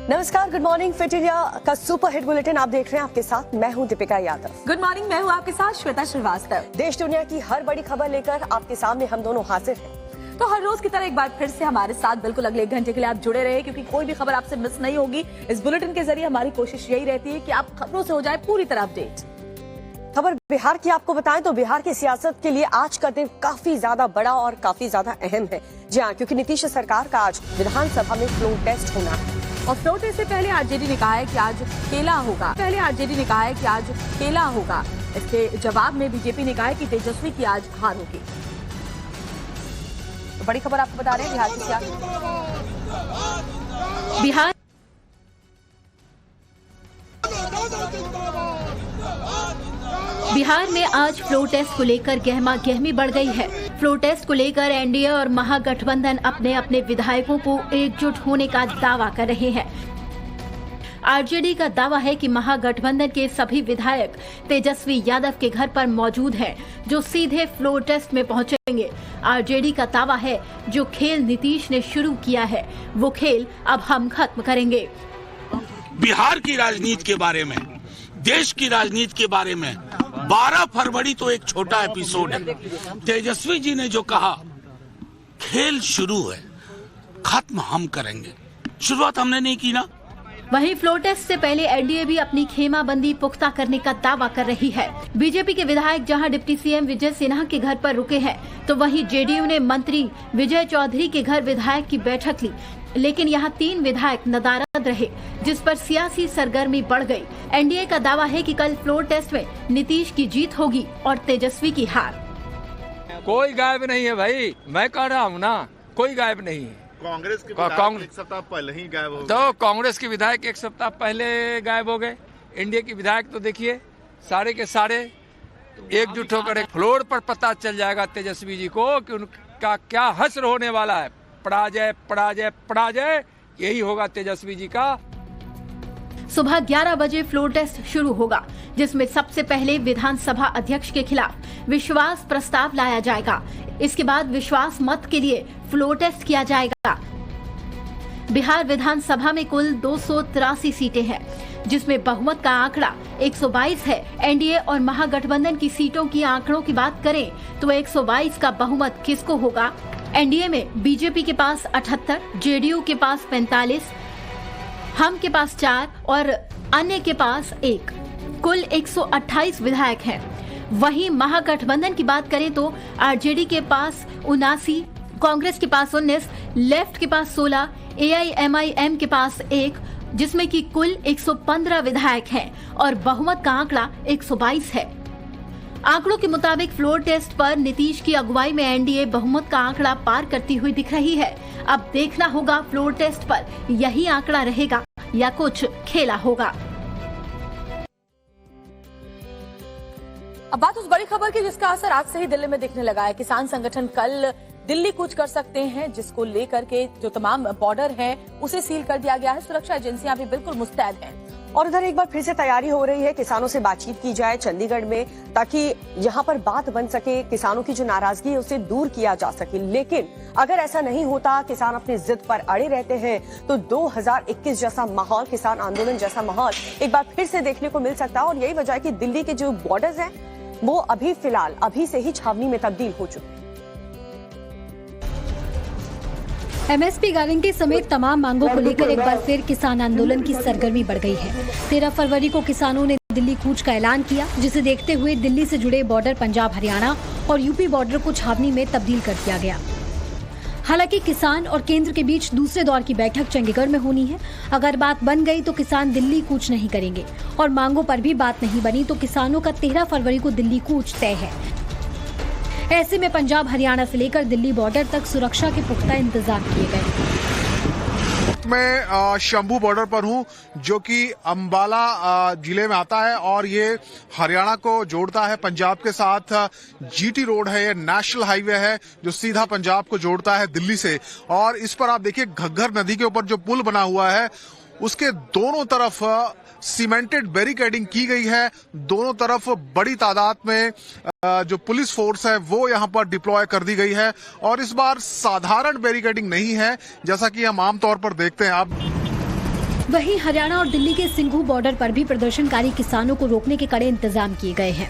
नमस्कार, good morning. Fit India का super hit bulletin आप देख रहे हैं। आपके साथ मैं हूं दीपिका यादव। गुड मॉर्निंग, मैं हूं आपके साथ श्वेता श्रीवास्तव। देश दुनिया की हर बड़ी खबर लेकर आपके सामने हम दोनों हाजिर हैं। तो हर रोज की तरह एक बार फिर से हमारे साथ बिल्कुल अगले 1 घंटे के लिए आप जुड़े रहे, क्योंकि कोई भी खबर आपसे मिस नहीं होगी। इस बुलेटिन के जरिए हमारी कोशिश यही रहती है कि आप खबरों से हो जाए पूरी तरह अपडेट। खबर बिहार की आपको बताएं तो बिहार की सियासत के लिए आज का दिन काफी ज्यादा बड़ा और काफी ज्यादा अहम है। जी हाँ, क्योंकि नीतीश सरकार का आज विधानसभा में फ्लोर टेस्ट होना है। और फ्लोर टेस्ट से पहले आरजेडी ने कहा है कि आज खेला होगा। इसके जवाब में बीजेपी ने कहा है कि तेजस्वी की आज हार होगी। तो बड़ी खबर आपको बता रहे हैं बिहार की सियासत। बिहार में आज फ्लोर टेस्ट को लेकर गहमा गहमी बढ़ गई है। फ्लोर टेस्ट को लेकर एनडीए और महागठबंधन अपने अपने विधायकों को एकजुट होने का दावा कर रहे हैं। आरजेडी का दावा है कि महागठबंधन के सभी विधायक तेजस्वी यादव के घर पर मौजूद हैं, जो सीधे फ्लोर टेस्ट में पहुंचेंगे। आरजेडी का दावा है जो खेल नीतीश ने शुरू किया है, वो खेल अब हम खत्म करेंगे। बिहार की राजनीति के बारे में, देश की राजनीति के बारे में 12 फरवरी तो एक छोटा एपिसोड है। तेजस्वी जी ने जो कहा, खेल शुरू है, खत्म हम करेंगे। शुरुआत हमने नहीं की ना। वहीं फ्लोर टेस्ट से पहले एनडीए भी अपनी खेमाबंदी पुख्ता करने का दावा कर रही है। बीजेपी के विधायक जहां डिप्टी सीएम विजय सिन्हा के घर पर रुके हैं, तो वहीं जेडीयू ने मंत्री विजय चौधरी के घर विधायक की बैठक ली। लेकिन यहां 3 विधायक नदारद रहे, जिस पर सियासी सरगर्मी बढ़ गई। एनडीए का दावा है कि कल फ्लोर टेस्ट में नीतीश की जीत होगी और तेजस्वी की हार। कोई गायब नहीं है भाई, मैं कह रहा हूँ ना, कोई गायब नहीं है। कांग्रेस के विधायक एक सप्ताह पहले ही गायब हो गए। तो कांग्रेस के विधायक एक सप्ताह पहले गायब हो गए। एनडीए के विधायक तो देखिए सारे के सारे एकजुट होकर एक फ्लोर पर पता चल जाएगा तेजस्वी जी को कि उनका क्या हश्र होने वाला है। पराजय पराजय पराजय, यही होगा तेजस्वी जी का। सुबह 11 बजे फ्लोर टेस्ट शुरू होगा, जिसमें सबसे पहले विधानसभा अध्यक्ष के खिलाफ विश्वास प्रस्ताव लाया जाएगा। इसके बाद विश्वास मत के लिए फ्लोर टेस्ट किया जाएगा। बिहार विधानसभा में कुल 283 सीटें हैं, जिसमें बहुमत का आंकड़ा 122 है। एनडीए और महागठबंधन की सीटों की आंकड़ों की बात करें तो 122 का बहुमत किसको होगा? एनडीए में बीजेपी के पास 78, जेडीयू के पास 45, हम के पास 4 और अन्य के पास 1, कुल 128 विधायक हैं। वहीं महागठबंधन की बात करें तो आरजेडी के पास 79, कांग्रेस के पास 19, लेफ्ट के पास 16, एआईएमआईएम के पास 1, जिसमें कि कुल 115 विधायक हैं और बहुमत का आंकड़ा 122 है। आंकड़ों के मुताबिक फ्लोर टेस्ट पर नीतीश की अगुवाई में एनडीए बहुमत का आंकड़ा पार करती हुई दिख रही है। अब देखना होगा फ्लोर टेस्ट पर यही आंकड़ा रहेगा या कुछ खेला होगा। अब बात उस बड़ी खबर की जिसका असर आज से ही दिल्ली में दिखने लगा है। किसान संगठन कल दिल्ली कूच कर सकते हैं, जिसको लेकर के जो तमाम बॉर्डर हैं उसे सील कर दिया गया है। सुरक्षा एजेंसियां भी बिल्कुल मुस्तैद हैं। और उधर एक बार फिर से तैयारी हो रही है, किसानों से बातचीत की जाए चंडीगढ़ में, ताकि यहाँ पर बात बन सके, किसानों की जो नाराजगी है उसे दूर किया जा सके। लेकिन अगर ऐसा नहीं होता, किसान अपनी जिद पर अड़े रहते हैं, तो 2021 जैसा माहौल, किसान आंदोलन जैसा माहौल एक बार फिर से देखने को मिल सकता है। और यही वजह है कि दिल्ली के जो बॉर्डर्स हैं वो अभी फिलहाल अभी से ही छावनी में तब्दील हो चुके हैं। एमएसपी गारंटी समेत तमाम मांगों को लेकर एक बार फिर किसान आंदोलन की सरगर्मी बढ़ गई है। 13 फरवरी को किसानों ने दिल्ली कूच का ऐलान किया, जिसे देखते हुए दिल्ली से जुड़े बॉर्डर पंजाब हरियाणा और यूपी बॉर्डर को छावनी में तब्दील कर दिया गया। हालांकि किसान और केंद्र के बीच दूसरे दौर की बैठक चंडीगढ़ में होनी है। अगर बात बन गई तो किसान दिल्ली कूच नहीं करेंगे, और मांगों पर भी बात नहीं बनी तो किसानों का 13 फरवरी को दिल्ली कूच तय है। ऐसे में पंजाब हरियाणा से लेकर दिल्ली बॉर्डर तक सुरक्षा के पुख्ता इंतजाम किए गए। मैं शंभू बॉर्डर पर हूं, जो कि अंबाला जिले में आता है और ये हरियाणा को जोड़ता है पंजाब के साथ। जीटी रोड है, ये नेशनल हाईवे है जो सीधा पंजाब को जोड़ता है दिल्ली से। और इस पर आप देखिए घग्गर नदी के ऊपर जो पुल बना हुआ है, उसके दोनों तरफ सीमेंटेड बैरिकेडिंग की गई है। दोनों तरफ बड़ी तादाद में जो पुलिस फोर्स है वो यहां पर डिप्लॉय कर दी गई है। और इस बार साधारण बैरिकेडिंग नहीं है, जैसा कि हम आमतौर पर देखते हैं। आप वहीं हरियाणा और दिल्ली के सिंघू बॉर्डर पर भी प्रदर्शनकारी किसानों को रोकने के कड़े इंतजाम किए गए हैं।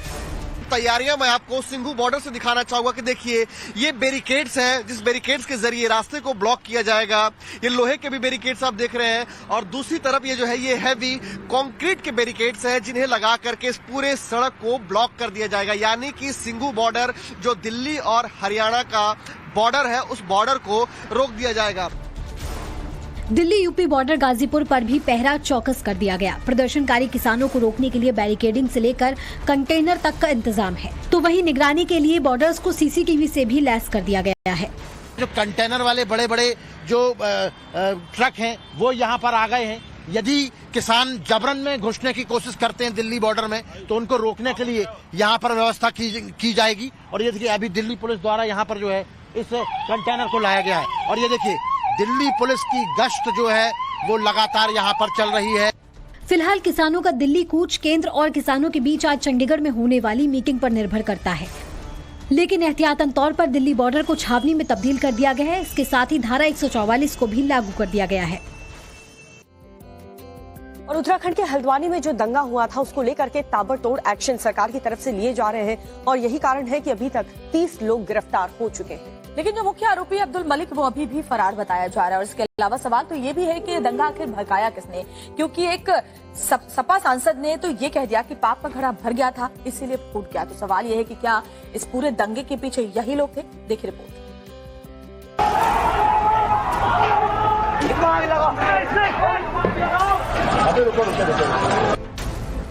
तैयारियां मैं आपको सिंघू बॉर्डर से दिखाना चाहूंगा कि देखिए ये बैरिकेड्स हैं, जिस बैरिकेड्स के जरिए रास्ते को ब्लॉक किया जाएगा। ये लोहे के भी बैरिकेड्स आप देख रहे हैं और दूसरी तरफ ये जो है ये हैवी कंक्रीट के बैरिकेड्स हैं जिन्हें लगा करके इस पूरे सड़क को ब्लॉक कर दिया जाएगा। यानी कि सिंघू बॉर्डर जो दिल्ली और हरियाणा का बॉर्डर है उस बॉर्डर को रोक दिया जाएगा। दिल्ली यूपी बॉर्डर गाजीपुर पर भी पहरा चौकस कर दिया गया। प्रदर्शनकारी किसानों को रोकने के लिए बैरिकेडिंग से लेकर कंटेनर तक का इंतजाम है। तो वहीं निगरानी के लिए बॉर्डर्स को सीसीटीवी से भी लैस कर दिया गया है। जो कंटेनर वाले बड़े बड़े जो ट्रक हैं वो यहाँ पर आ गए हैं। यदि किसान जबरन में घुसने की कोशिश करते हैं दिल्ली बॉर्डर में तो उनको रोकने के लिए यहाँ पर व्यवस्था की जाएगी। और ये देखिए अभी दिल्ली पुलिस द्वारा यहाँ पर जो है इस कंटेनर को लाया गया है और ये देखिए दिल्ली पुलिस की गश्त जो है वो लगातार यहाँ पर चल रही है। फिलहाल किसानों का दिल्ली कूच केंद्र और किसानों के बीच आज चंडीगढ़ में होने वाली मीटिंग पर निर्भर करता है, लेकिन एहतियातन तौर पर दिल्ली बॉर्डर को छावनी में तब्दील कर दिया गया है। इसके साथ ही धारा 144 को भी लागू कर दिया गया है। और उत्तराखंड के हल्द्वानी में जो दंगा हुआ था उसको लेकर के ताबड़तोड़ एक्शन सरकार की तरफ से लिए जा रहे हैं और यही कारण है कि अभी तक 30 लोग गिरफ्तार हो चुके हैं। लेकिन जो मुख्य आरोपी अब्दुल मलिक वो अभी भी फरार बताया जा रहा है। और इसके अलावा सवाल तो ये भी है कि दंगा आखिर भड़काया किसने, क्योंकि एक सपा सांसद ने तो ये कह दिया कि पाप का घड़ा भर गया था इसीलिए फूट गया। तो सवाल ये है कि क्या इस पूरे दंगे के पीछे यही लोग थे। देखिए रिपोर्ट।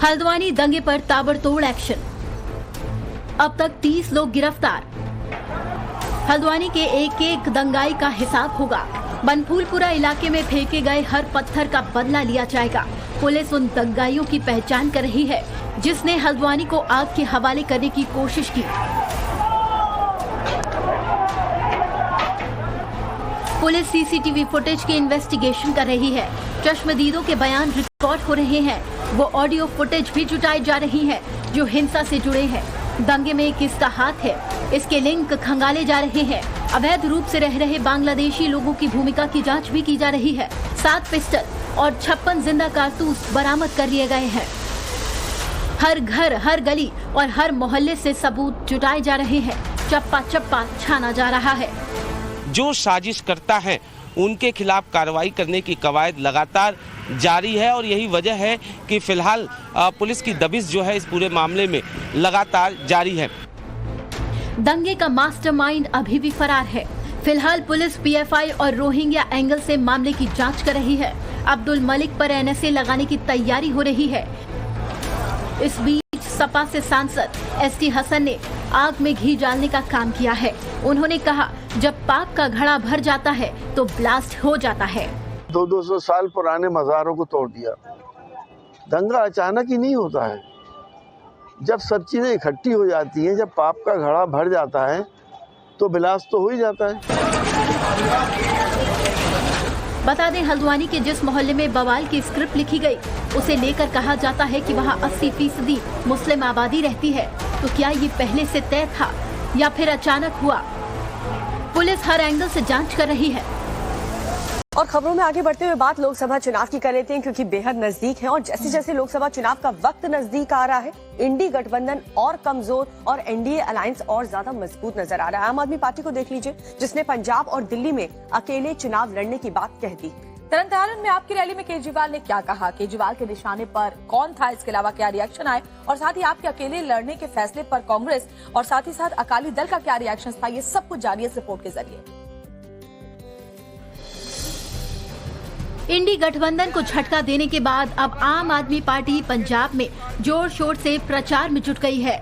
हल्द्वानी दंगे पर ताबड़तोड़ एक्शन, अब तक 30 लोग गिरफ्तार। हल्द्वानी के एक एक दंगाई का हिसाब होगा। बनफूलपुरा इलाके में फेंके गए हर पत्थर का बदला लिया जाएगा। पुलिस उन दंगाइयों की पहचान कर रही है जिसने हल्द्वानी को आग के हवाले करने की कोशिश की। पुलिस सीसीटीवी फुटेज की इन्वेस्टिगेशन कर रही है। चश्मदीदों के बयान रिकॉर्ड हो रहे हैं। वो ऑडियो फुटेज भी जुटाई जा रही है जो हिंसा से जुड़े हैं। दंगे में किसका हाथ है इसके लिंक खंगाले जा रहे हैं। अवैध रूप से रह रहे बांग्लादेशी लोगों की भूमिका की जांच भी की जा रही है। 7 पिस्टल और 56 जिंदा कारतूस बरामद कर लिए गए हैं। हर घर, हर गली और हर मोहल्ले से सबूत जुटाए जा रहे हैं। चप्पा चप्पा छाना जा रहा है। जो साजिश करता है उनके खिलाफ कार्रवाई करने की कवायद लगातार जारी है और यही वजह है कि फिलहाल पुलिस की दबिश जो है इस पूरे मामले में लगातार जारी है। दंगे का मास्टरमाइंड अभी भी फरार है। फिलहाल पुलिस पीएफआई और रोहिंग्या एंगल से मामले की जांच कर रही है। अब्दुल मलिक पर एनएसए लगाने की तैयारी हो रही है। इस बीच सपा से सांसद एसटी हसन ने आग में घी डालने का काम किया है। उन्होंने कहा जब पाप का घड़ा भर जाता है तो ब्लास्ट हो जाता है। 200 साल पुराने मज़ारों को तोड़ दिया। दंगा अचानक ही नहीं होता है। जब सब चीजें इकट्ठी हो जाती हैं, जब पाप का घड़ा भर जाता है तो ब्लास्ट तो हो ही जाता है। बता दें हल्द्वानी के जिस मोहल्ले में बवाल की स्क्रिप्ट लिखी गई उसे लेकर कहा जाता है कि वहां 80% मुस्लिम आबादी रहती है। तो क्या ये पहले से तय था या फिर अचानक हुआ? पुलिस हर एंगल से जांच कर रही है। और खबरों में आगे बढ़ते हुए बात लोकसभा चुनाव की कर लेते हैं क्योंकि बेहद नजदीक है और जैसे जैसे लोकसभा चुनाव का वक्त नजदीक आ रहा है इंडी गठबंधन और कमजोर और एनडीए अलायंस और ज्यादा मजबूत नजर आ रहा है। आम आदमी पार्टी को देख लीजिए जिसने पंजाब और दिल्ली में अकेले चुनाव लड़ने की बात कह दी। तरनतारन में आपकी रैली में केजरीवाल ने क्या कहा, केजरीवाल के निशाने पर कौन था, इसके अलावा क्या रिएक्शन आए और साथ ही आपके अकेले लड़ने के फैसले पर कांग्रेस और साथ ही साथ अकाली दल का क्या रिएक्शन था, ये सब कुछ जानिए इस रिपोर्ट के जरिए। इंडी गठबंधन को झटका देने के बाद अब आम आदमी पार्टी पंजाब में जोर शोर से प्रचार में जुट गई है।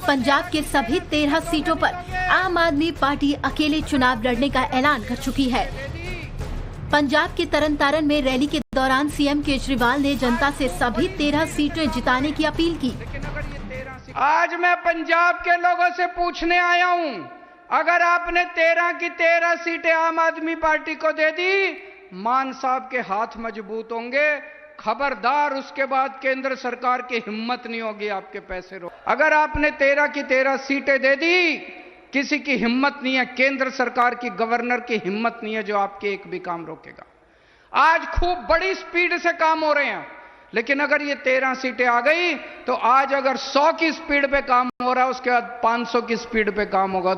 पंजाब के सभी 13 सीटों पर आम आदमी पार्टी अकेले चुनाव लड़ने का ऐलान कर चुकी है। पंजाब के तरनतारन में रैली के दौरान सीएम केजरीवाल ने जनता से सभी 13 सीटें जिताने की अपील की। आज मैं पंजाब के लोगों से पूछने आया हूं, अगर आपने 13 की 13 सीटें आम आदमी पार्टी को दे दी, मान साहब के हाथ मजबूत होंगे। खबरदार उसके बाद केंद्र सरकार की हिम्मत नहीं होगी आपके पैसे रोक। अगर आपने 13 की 13 सीटें दे दी, किसी की हिम्मत नहीं है, केंद्र सरकार की, गवर्नर की हिम्मत नहीं है जो आपके एक भी काम रोकेगा। आज खूब बड़ी स्पीड से काम हो रहे हैं, लेकिन अगर ये 13 सीटें आ गई तो आज अगर 100 की स्पीड पे काम हो रहा है, उसके बाद 500 की स्पीड पे काम होगा।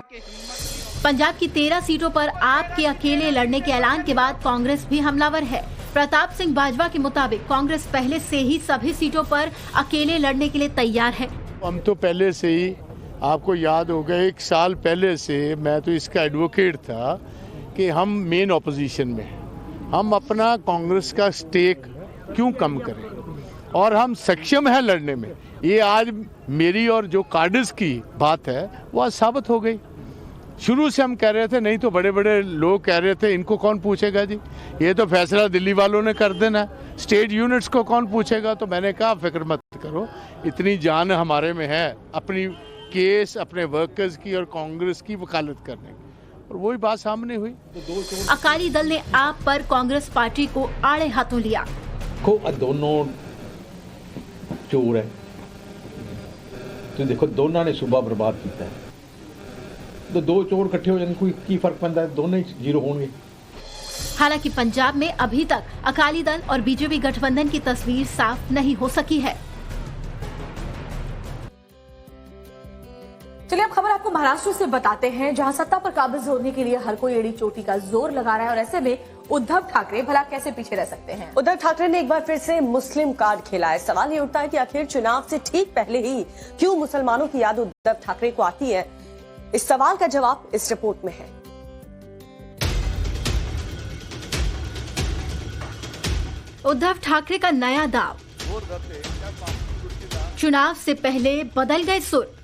पंजाब की 13 सीटों पर आप के अकेले लड़ने के ऐलान के बाद कांग्रेस भी हमलावर है। प्रताप सिंह बाजवा के मुताबिक कांग्रेस पहले से ही सभी सीटों पर अकेले लड़ने के लिए तैयार है। हम तो पहले से ही, आपको याद होगा 1 साल पहले से मैं तो इसका एडवोकेट था कि हम मेन ऑपोजिशन में, हम अपना कांग्रेस का स्टेक क्यों कम करें, और हम सक्षम है लड़ने में। ये आज मेरी और जो कार्डिस की बात है वो आज साबित हो गई। शुरू से हम कह रहे थे, नहीं तो बड़े बड़े लोग कह रहे थे इनको कौन पूछेगा जी, ये तो फैसला दिल्ली वालों ने कर देना, स्टेट यूनिट्स को कौन पूछेगा। तो मैंने कहा फिक्र मत करो, इतनी जान हमारे में है अपनी केस, अपने वर्कर्स की और कांग्रेस की वकालत करने की, और वही बात सामने हुई। अकाली दल ने आप पर कांग्रेस पार्टी को आड़े हाथों लिया। दोनों चोर है, तो देखो दोनों ने सुबह बर्बाद किया है, तो 2 चोर इकट्ठे हो जाने कोई की फर्क पड़ता है, दोनों ही जीरो होंगे। हालांकि पंजाब में अभी तक अकाली दल और बीजेपी गठबंधन की तस्वीर साफ नहीं हो सकी है। चलिए अब खबर आपको महाराष्ट्र से बताते हैं, जहां सत्ता पर काबिज होने के लिए हर कोई एड़ी चोटी का जोर लगा रहा है, और ऐसे में उद्धव ठाकरे भला कैसे पीछे रह सकते हैं। उद्धव ठाकरे ने एक बार फिर से मुस्लिम कार्ड खेला है। सवाल ये उठता है कि आखिर चुनाव से ठीक पहले ही क्यों मुसलमानों की याद उद्धव ठाकरे को आती है। इस सवाल का जवाब इस रिपोर्ट में है। उद्धव ठाकरे का नया दाव, चुनाव से पहले बदल गए सुर।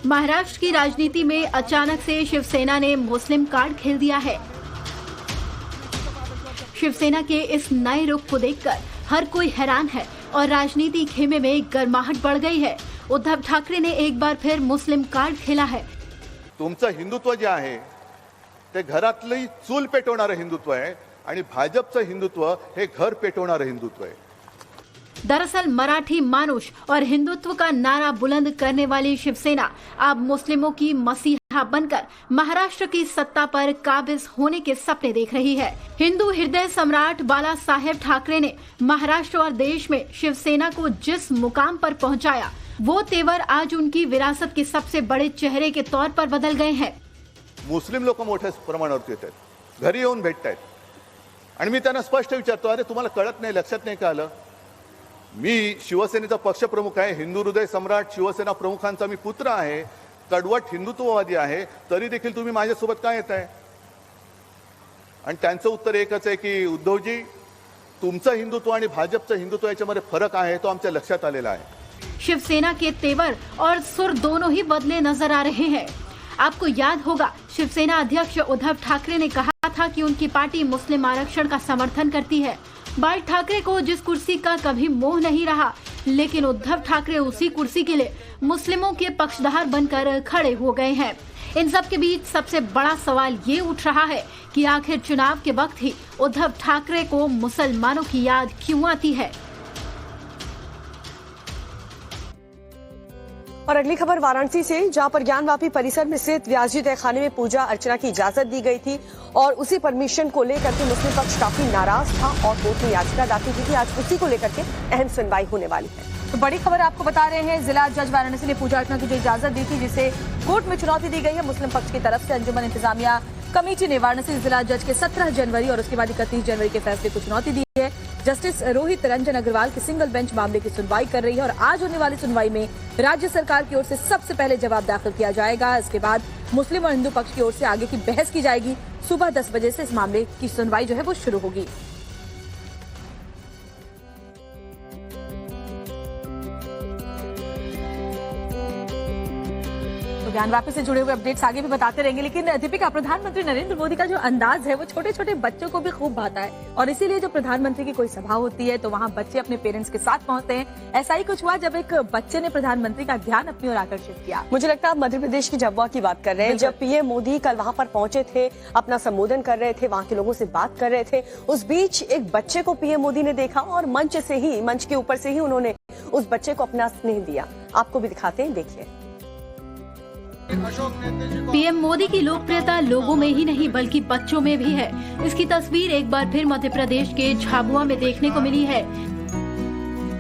महाराष्ट्र की राजनीति में अचानक से शिवसेना ने मुस्लिम कार्ड खेल दिया है। शिवसेना के इस नए रुख को देखकर हर कोई हैरान है और राजनीति खेमे में गर्माहट बढ़ गई है। उद्धव ठाकरे ने एक बार फिर मुस्लिम कार्ड खेला है। तुमचं हिंदुत्व जे आहे ते घरातली चूल पेटवणारं हिंदुत्व आहे आणि भाजपचं हिंदुत्व हे घर पेटवणारं हिंदुत्व आहे। दरअसल मराठी मानुष और हिंदुत्व का नारा बुलंद करने वाली शिवसेना अब मुस्लिमों की मसीहा बनकर महाराष्ट्र की सत्ता पर काबिज होने के सपने देख रही है। हिंदू हृदय सम्राट बाला साहेब ठाकरे ने महाराष्ट्र और देश में शिवसेना को जिस मुकाम पर पहुंचाया, वो तेवर आज उनकी विरासत के सबसे बड़े चेहरे के तौर पर बदल गए हैं। मुस्लिम लोक मोठ्या प्रमाणावर येत आहेत, घरी येऊन भेटतायत, आणि मी त्यांना स्पष्ट विचारतो, अरे तुम्हाला कळत नाही, लक्षात नाही का आलं? मी शिवसेनेचा पक्षप्रमुख आहे, हिंदू हृदय सम्राट शिवसेना प्रमुखांचा मी पुत्र आहे, कडवट हिंदुत्ववादी आहे, तरी देखील तुम्ही माझ्यासोबत काय येताय? आणि त्यांचं उत्तर एकच आहे की उद्धवजी, तुमचं हिंदुत्व आणि भाजपचं हिंदुत्व याच्यामध्ये फरक आहे, तो आमच्या लक्षात आलेला आहे। शिवसेना के तेवर और सुर दोनों ही बदले नजर आ रहे हैं। आपको याद होगा, शिवसेना अध्यक्ष उद्धव ठाकरे ने कहा था कि उनकी पार्टी मुस्लिम आरक्षण का समर्थन करती है। बाल ठाकरे को जिस कुर्सी का कभी मोह नहीं रहा, लेकिन उद्धव ठाकरे उसी कुर्सी के लिए मुस्लिमों के पक्षधार बनकर खड़े हो गए हैं। इन सब के बीच सबसे बड़ा सवाल ये उठ रहा है कि आखिर चुनाव के वक्त ही उद्धव ठाकरे को मुसलमानों की याद क्यों आती है। और अगली खबर वाराणसी से, जहां पर ज्ञानवापी परिसर में स्थित व्यासजी तहखाने में पूजा अर्चना की इजाजत दी गई थी और उसी परमिशन को लेकर के मुस्लिम पक्ष काफी नाराज था और कोर्ट में याचिका दाखिल की थी। आज उसी को लेकर के अहम सुनवाई होने वाली है। तो बड़ी खबर आपको बता रहे हैं, जिला जज वाराणसी ने पूजा अर्चना की जो इजाजत दी थी, जिसे कोर्ट में चुनौती दी गई है मुस्लिम पक्ष की तरफ से। अंजुमन इंतजामिया कमेटी ने वाराणसी जिला जज के 17 जनवरी और उसके बाद 31 जनवरी के फैसले को चुनौती दी है। जस्टिस रोहित रंजन अग्रवाल की सिंगल बेंच मामले की सुनवाई कर रही है और आज होने वाली सुनवाई में राज्य सरकार की ओर से सबसे पहले जवाब दाखिल किया जाएगा। इसके बाद मुस्लिम और हिंदू पक्ष की ओर से आगे की बहस की जाएगी। सुबह 10 बजे से इस मामले की सुनवाई जो है वो शुरू होगी। ज्ञानवापी से जुड़े हुए अपडेट्स आगे भी बताते रहेंगे, लेकिन दीपिका, प्रधानमंत्री नरेंद्र मोदी का जो अंदाज है वो छोटे छोटे बच्चों को भी खूब भाता है और इसीलिए जो प्रधानमंत्री की कोई सभा होती है तो वहाँ बच्चे अपने पेरेंट्स के साथ पहुंचते हैं। ऐसा ही कुछ हुआ जब एक बच्चे ने प्रधानमंत्री का ध्यान अपनी ओर आकर्षित किया। मुझे लगता है आप मध्य प्रदेश की जबवा की बात कर रहे हैं। जब पीएम मोदी कल वहाँ पर पहुंचे थे, अपना संबोधन कर रहे थे, वहाँ के लोगों से बात कर रहे थे, उस बीच एक बच्चे को पीएम मोदी ने देखा और मंच के ऊपर से ही उन्होंने उस बच्चे को अपना स्नेह दिया। आपको भी दिखाते हैं, देखिए। पीएम मोदी की लोकप्रियता लोगों में ही नहीं बल्कि बच्चों में भी है। इसकी तस्वीर एक बार फिर मध्य प्रदेश के झाबुआ में देखने को मिली है।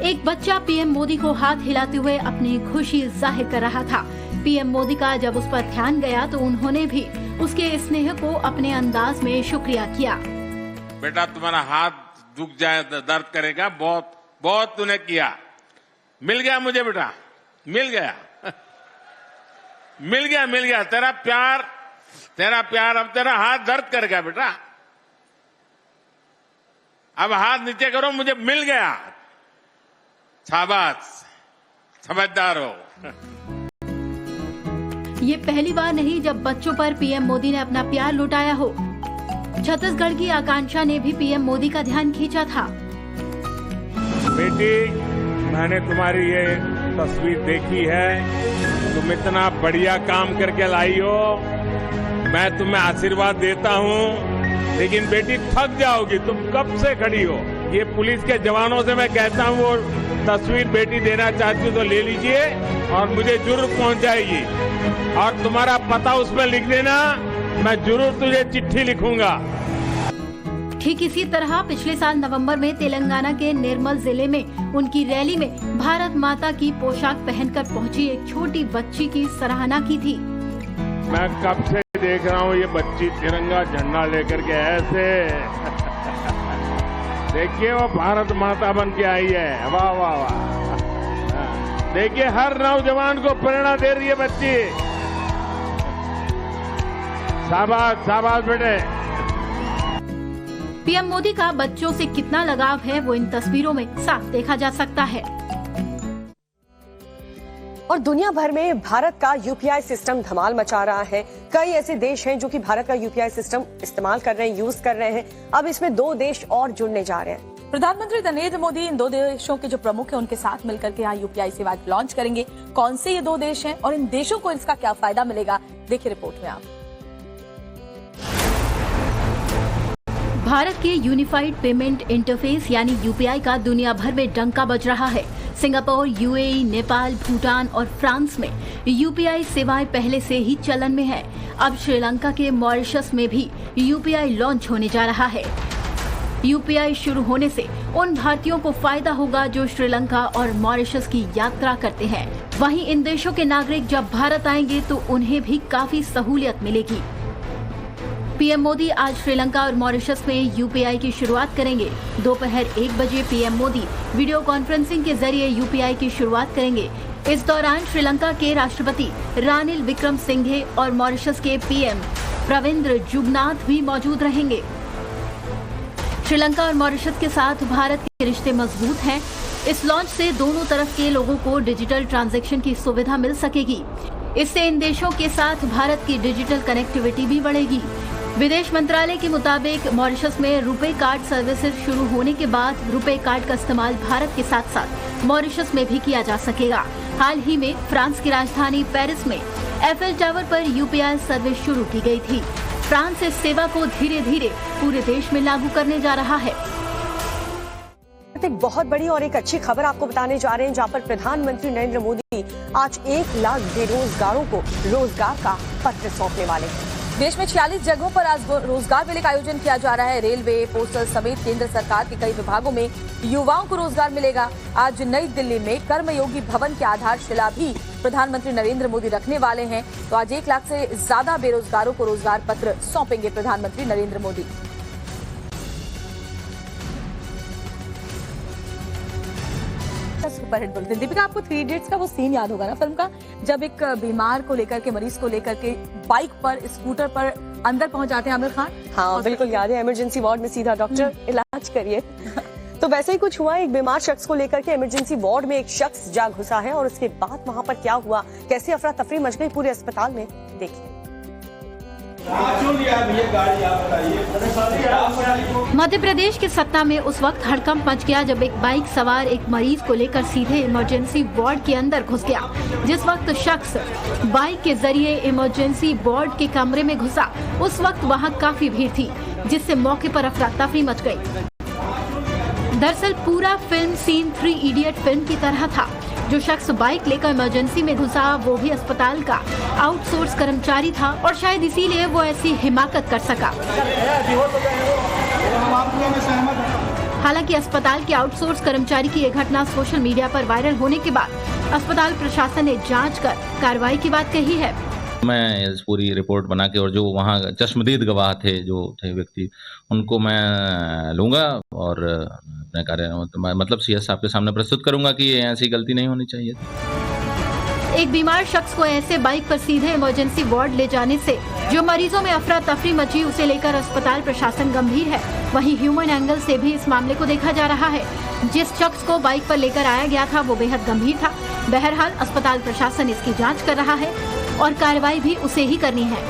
एक बच्चा पीएम मोदी को हाथ हिलाते हुए अपनी खुशी जाहिर कर रहा था। पीएम मोदी का जब उस पर ध्यान गया तो उन्होंने भी उसके स्नेह को अपने अंदाज में शुक्रिया किया। बेटा तुम्हारा हाथ दुख जाए, दर्द करेगा, बहुत बहुत तूने किया। मिल गया मुझे बेटा, मिल गया मिल गया तेरा प्यार। अब तेरा हाथ दर्द करेगा बेटा। अब हाथ नीचे करो, मुझे मिल गया। शाबाश, समझदार हो। ये पहली बार नहीं जब बच्चों पर पीएम मोदी ने अपना प्यार लुटाया हो। छत्तीसगढ़ की आकांक्षा ने भी पीएम मोदी का ध्यान खींचा था। बेटी, मैंने तुम्हारी ये तस्वीर देखी है, तुम इतना बढ़िया काम करके लाई हो, मैं तुम्हें आशीर्वाद देता हूँ। लेकिन बेटी थक जाओगी, तुम कब से खड़ी हो। ये पुलिस के जवानों से मैं कहता हूँ, वो तस्वीर बेटी देना चाहती हो तो ले लीजिए और मुझे जरूर पहुंच जाएगी। और तुम्हारा पता उसमें लिख देना, मैं जरूर तुझे चिट्ठी लिखूंगा। ठीक इसी तरह पिछले साल नवंबर में तेलंगाना के निर्मल जिले में उनकी रैली में भारत माता की पोशाक पहनकर पहुंची एक छोटी बच्ची की सराहना की थी। मैं कब से देख रहा हूँ ये बच्ची तिरंगा झंडा लेकर के ऐसे देखिए, वो भारत माता बन के आई है। वाह वाह वाह। देखिए, हर नौजवान को प्रेरणा दे रही है बच्ची। शाबाश शाबाश बेटे। पीएम मोदी का बच्चों से कितना लगाव है वो इन तस्वीरों में साफ देखा जा सकता है। और दुनिया भर में भारत का यूपीआई सिस्टम धमाल मचा रहा है। कई ऐसे देश हैं जो कि भारत का यूपीआई सिस्टम इस्तेमाल कर रहे हैं, यूज कर रहे हैं। अब इसमें 2 देश और जुड़ने जा रहे हैं। प्रधानमंत्री नरेंद्र मोदी इन 2 देशों के जो प्रमुख हैं उनके साथ मिलकर के यहाँ यूपीआई सेवा लॉन्च करेंगे। कौन से ये 2 देश हैं और इन देशों को इसका क्या फायदा मिलेगा, देखिए रिपोर्ट में आप। भारत के यूनिफाइड पेमेंट इंटरफेस यानी यूपीआई का दुनिया भर में डंका बज रहा है। सिंगापुर, यूएई, नेपाल, भूटान और फ्रांस में यूपीआई सेवाएं पहले से ही चलन में है। अब श्रीलंका के मॉरिशस में भी यूपीआई लॉन्च होने जा रहा है। यूपीआई शुरू होने से उन भारतीयों को फायदा होगा जो श्रीलंका और मॉरिशस की यात्रा करते हैं। वहीं इन देशों के नागरिक जब भारत आएंगे तो उन्हें भी काफी सहूलियत मिलेगी। पीएम मोदी आज श्रीलंका और मॉरिशस में यूपीआई की शुरुआत करेंगे। दोपहर 1 बजे पीएम मोदी वीडियो कॉन्फ्रेंसिंग के जरिए यूपीआई की शुरुआत करेंगे। इस दौरान श्रीलंका के राष्ट्रपति रानिल विक्रमसिंघे और मॉरिशस के पीएम प्रविंद जुगनाथ भी मौजूद रहेंगे। श्रीलंका और मॉरिशस के साथ भारत के रिश्ते मजबूत हैं। इस लॉन्च से दोनों तरफ के लोगों को डिजिटल ट्रांजैक्शन की सुविधा मिल सकेगी। इससे इन देशों के साथ भारत की डिजिटल कनेक्टिविटी भी बढ़ेगी। विदेश मंत्रालय के मुताबिक मॉरिशस में रुपे कार्ड सर्विसेज शुरू होने के बाद रुपे कार्ड का इस्तेमाल भारत के साथ साथ मॉरिशस में भी किया जा सकेगा। हाल ही में फ्रांस की राजधानी पेरिस में एफएल टावर पर यूपीआई सर्विस शुरू की गई थी। फ्रांस इस सेवा को धीरे धीरे पूरे देश में लागू करने जा रहा है। एक बहुत बड़ी और एक अच्छी खबर आपको बताने जा रहे हैं, जहां पर प्रधानमंत्री नरेंद्र मोदी आज 1 लाख बेरोजगारों को रोजगार का पत्र सौंपने वाले हैं। देश में 46 जगहों पर आज रोजगार मेले का आयोजन किया जा रहा है। रेलवे, पोस्टल समेत केंद्र सरकार के कई विभागों में युवाओं को रोजगार मिलेगा। आज नई दिल्ली में कर्मयोगी भवन की आधारशिला भी प्रधानमंत्री नरेंद्र मोदी रखने वाले हैं। तो आज 1 लाख से ज्यादा बेरोजगारों को रोजगार पत्र सौंपेंगे प्रधानमंत्री नरेंद्र मोदी। Superhit bulletin. दीपिका, आपको 3 इडियट्स का वो सीन याद होगा ना फिल्म का, जब एक बीमार को लेकर के, मरीज को लेकर के बाइक पर, स्कूटर पर अंदर पहुंच जाते हैं आमिर खान। हाँ बिल्कुल याद है। इमरजेंसी वार्ड में सीधा डॉक्टर इलाज करिए। तो वैसे ही कुछ हुआ। एक बीमार शख्स को लेकर के इमरजेंसी वार्ड में एक शख्स जा घुसा है और उसके बाद वहां पर क्या हुआ, कैसे अफरा तफरी मच गई पूरे अस्पताल में, देखिए। मध्य प्रदेश के सतना में उस वक्त हड़कंप मच गया जब एक बाइक सवार एक मरीज को लेकर सीधे इमरजेंसी वार्ड के अंदर घुस गया। जिस वक्त शख्स बाइक के जरिए इमरजेंसी वार्ड के कमरे में घुसा, उस वक्त वहां काफी भीड़ थी, जिससे मौके पर अफरा तफरी मच गई। दरअसल पूरा फिल्म सीन 3 इडियट फिल्म की तरह था। जो शख्स बाइक लेकर इमरजेंसी में घुसा वो भी अस्पताल का आउटसोर्स कर्मचारी था और शायद इसीलिए वो ऐसी हिमाकत कर सका। हालांकि अस्पताल के आउटसोर्स कर्मचारी की यह घटना सोशल मीडिया पर वायरल होने के बाद अस्पताल प्रशासन ने जांच कर कार्रवाई की बात कही है। मैं इस पूरी रिपोर्ट बना के और जो वहाँ चश्मदीद गवाह थे, जो थे व्यक्ति, उनको मैं लूंगा और अपने कार्य मतलब सीएस साहब के सामने प्रस्तुत करूंगा कि ये ऐसी गलती नहीं होनी चाहिए। एक बीमार शख्स को ऐसे बाइक पर सीधे इमरजेंसी वार्ड ले जाने से जो मरीजों में अफरा तफरी मची, उसे लेकर अस्पताल प्रशासन गंभीर है। वहीं ह्यूमन एंगल से भी इस मामले को देखा जा रहा है। जिस शख्स को बाइक पर लेकर आया गया था वो बेहद गंभीर था। बहरहाल अस्पताल प्रशासन इसकी जांच कर रहा है और कार्रवाई भी उसे ही करनी है।